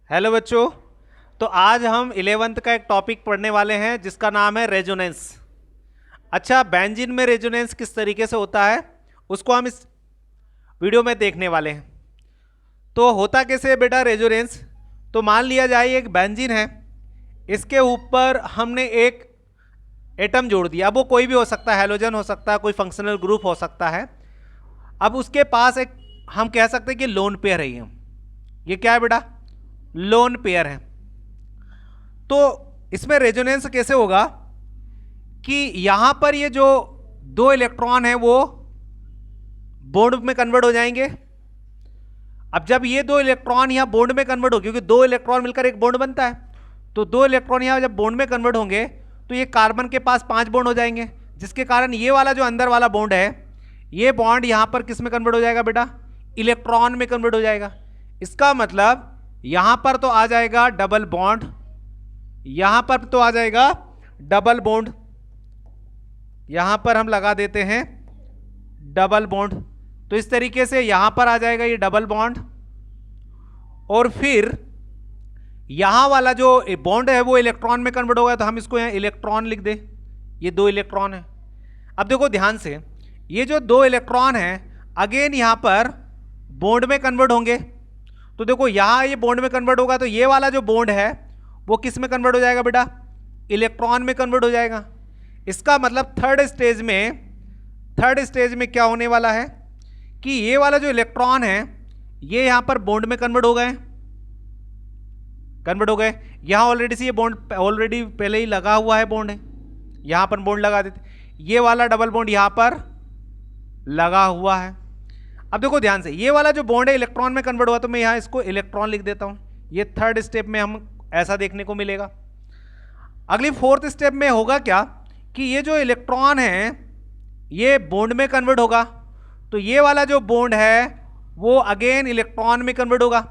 Hello बच्चों। तो आज हम 11th का एक टॉपिक पढ़ने वाले हैं जिसका नाम है रेजोनेंस। अच्छा, बेंजीन में रेजोनेंस किस तरीके से होता है उसको हम इस वीडियो में देखने वाले हैं। तो होता कैसे है बेटा रेजोनेंस? तो मान लिया जाए एक बेंजीन है, इसके ऊपर हमने एक एटम जोड़ दिया। अब वो कोई भी हो सकता है, हेलोजन हो सकता है, कोई फंक्शनल ग्रुप हो सकता है। अब उसके पास एक, हम कह सकते हैं कि लोन पेयर है। ये क्या है बेटा? लोन पेयर है। तो इसमें रेजोनेंस कैसे होगा कि यहां पर ये जो दो इलेक्ट्रॉन है वो बॉन्ड में कन्वर्ट हो जाएंगे। अब जब ये दो इलेक्ट्रॉन यहां बॉन्ड में कन्वर्ट हो, क्योंकि दो इलेक्ट्रॉन मिलकर एक बॉन्ड बनता है, तो दो इलेक्ट्रॉन यहां जब बॉन्ड में कन्वर्ट होंगे तो ये कार्बन के पास 5 बॉन्ड हो जाएंगे, जिसके कारण ये वाला जो अंदर वाला बॉन्ड है, ये बॉन्ड यहां पर किस में कन्वर्ट हो जाएगा बेटा? इलेक्ट्रॉन में कन्वर्ट हो जाएगा। इसका मतलब यहां पर तो आ जाएगा डबल बॉन्ड, यहां पर तो आ जाएगा डबल बॉन्ड, यहां पर हम लगा देते हैं डबल बॉन्ड। तो इस तरीके से यहां पर आ जाएगा ये डबल बॉन्ड, और फिर यहां वाला जो बॉन्ड है वो इलेक्ट्रॉन में कन्वर्ट होगा, तो हम इसको यहां इलेक्ट्रॉन लिख दे। ये दो इलेक्ट्रॉन है। अब देखो ध्यान से, ये जो दो इलेक्ट्रॉन है अगेन यहां पर बॉन्ड में कन्वर्ट होंगे। तो देखो यहां ये बॉन्ड में कन्वर्ट होगा, तो ये वाला जो बॉन्ड है वो किस में कन्वर्ट हो जाएगा बेटा? इलेक्ट्रॉन में कन्वर्ट हो जाएगा। इसका मतलब थर्ड स्टेज में क्या होने वाला है कि ये वाला जो इलेक्ट्रॉन है ये यहां पर बॉन्ड में कन्वर्ट हो गए। यहां ऑलरेडी से ये बॉन्ड ऑलरेडी पहले ही लगा हुआ है, बॉन्ड है, यहां पर बॉन्ड लगा देते। ये वाला डबल बॉन्ड यहां पर लगा हुआ है। अब देखो ध्यान से, ये वाला जो बॉन्ड है इलेक्ट्रॉन में कन्वर्ट हुआ, तो मैं यहां इसको इलेक्ट्रॉन लिख देता हूं। ये थर्ड स्टेप में हम ऐसा देखने को मिलेगा। अगली फोर्थ स्टेप में होगा क्या कि ये जो इलेक्ट्रॉन है ये बॉन्ड में कन्वर्ट होगा, तो ये वाला जो बॉन्ड है वो अगेन इलेक्ट्रॉन में कन्वर्ट होगा।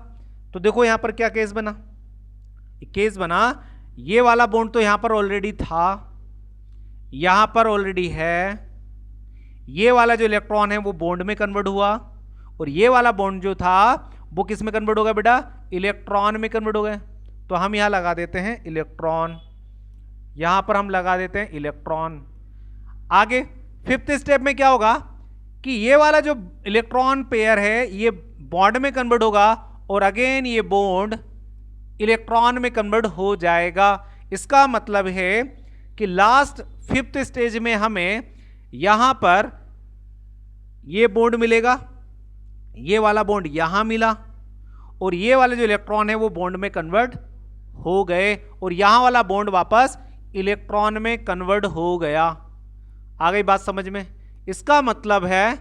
तो देखो यहां पर क्या केस बना, ये वाला बॉन्ड तो यहां पर ऑलरेडी था, यहां पर ऑलरेडी है, ये वाला जो इलेक्ट्रॉन है वो बॉन्ड में कन्वर्ट हुआ, और ये वाला बॉन्ड जो था वो किस में कन्वर्ट होगा बेटा? इलेक्ट्रॉन में कन्वर्ट हो गए। तो हम यहां लगा देते हैं इलेक्ट्रॉन, यहां पर हम लगा देते हैं इलेक्ट्रॉन। आगे फिफ्थ स्टेप में क्या होगा कि ये वाला जो इलेक्ट्रॉन पेयर है ये बॉन्ड में कन्वर्ट होगा, और अगेन ये बॉन्ड इलेक्ट्रॉन में कन्वर्ट हो जाएगा। इसका मतलब है कि लास्ट फिफ्थ स्टेज में हमें यहां पर ये बॉन्ड मिलेगा, ये वाला बॉन्ड यहां मिला, और ये वाले जो इलेक्ट्रॉन है वो बॉन्ड में कन्वर्ट हो गए, और यहां वाला बॉन्ड वापस इलेक्ट्रॉन में कन्वर्ट हो गया। आ गई बात समझ में? इसका मतलब है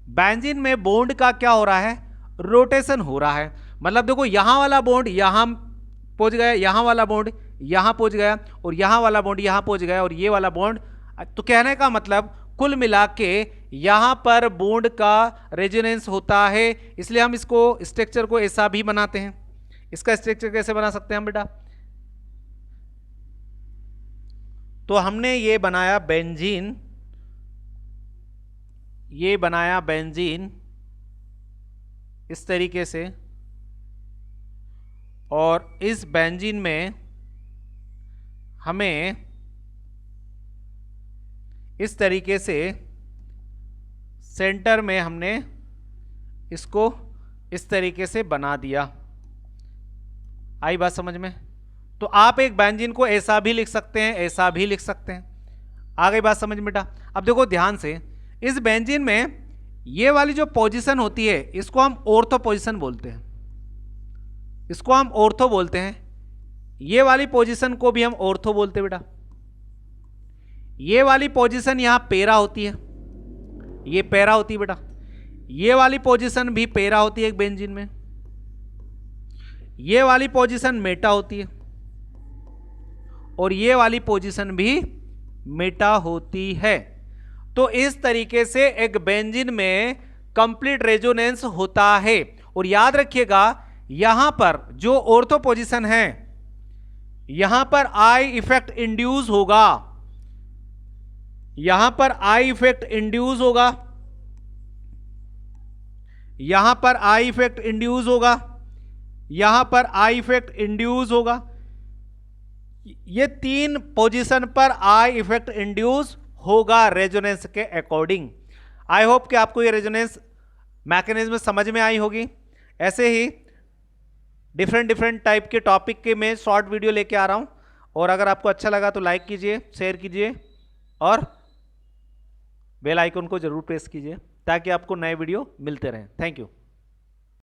बेंजीन में बॉन्ड का क्या हो रहा है? रोटेशन हो रहा है। मतलब देखो यहां वाला बॉन्ड यहां पहुंच गया, यहां वाला बॉन्ड यहां पहुंच गया, और यहां वाला बॉन्ड यहां पहुंच गया, और ये वाला बॉन्ड। तो कहने का मतलब कुल मिला के यहां पर बॉन्ड का रेजोनेंस होता है। इसलिए हम इसको स्ट्रक्चर को ऐसा भी बनाते हैं। इसका स्ट्रक्चर कैसे बना सकते हैं हम बेटा? तो हमने ये बनाया बेंजीन इस तरीके से, और इस बेंजीन में हमें इस तरीके से सेंटर में हमने इसको इस तरीके से बना दिया। आई बात समझ में? तो आप एक बेंजीन को ऐसा भी लिख सकते हैं, ऐसा भी लिख सकते हैं। आ गई बात समझ में बेटा? अब देखो ध्यान से, इस बेंजीन में ये वाली जो पोजीशन होती है इसको हम ऑर्थो पोजीशन बोलते हैं, इसको हम ऑर्थो बोलते हैं। ये वाली पोजीशन को भी हम ऑर्थो बोलते हैं बेटा। ये वाली पोजीशन यहां पेरा होती है, ये पैरा होती है बेटा। ये वाली पोजीशन भी पेरा होती है एक बेंजीन में, ये वाली पोजीशन मेटा होती है, और ये वाली पोजीशन भी मेटा होती है। तो इस तरीके से एक बेंजीन में कंप्लीट रेजोनेंस होता है। और याद रखिएगा यहां पर जो ऑर्थो पोजीशन है यहां पर आई इफेक्ट इंड्यूस होगा, यहां पर आई इफेक्ट इंड्यूस होगा, यहां पर आई इफेक्ट इंड्यूस होगा, यहां पर आई इफेक्ट इंड्यूस होगा। ये 3 पोजीशन पर आई इफेक्ट इंड्यूस होगा रेजोनेंस के अकॉर्डिंग। आई होप कि आपको ये रेजोनेंस मैकेनिज्म समझ में आई होगी। ऐसे ही डिफरेंट डिफरेंट टाइप के टॉपिक के मैं शॉर्ट वीडियो लेके आ रहा हूं, और अगर आपको अच्छा लगा तो लाइक कीजिए, शेयर कीजिए और बेल आइकन को जरूर प्रेस कीजिए ताकि आपको नए वीडियो मिलते रहें। Thank you.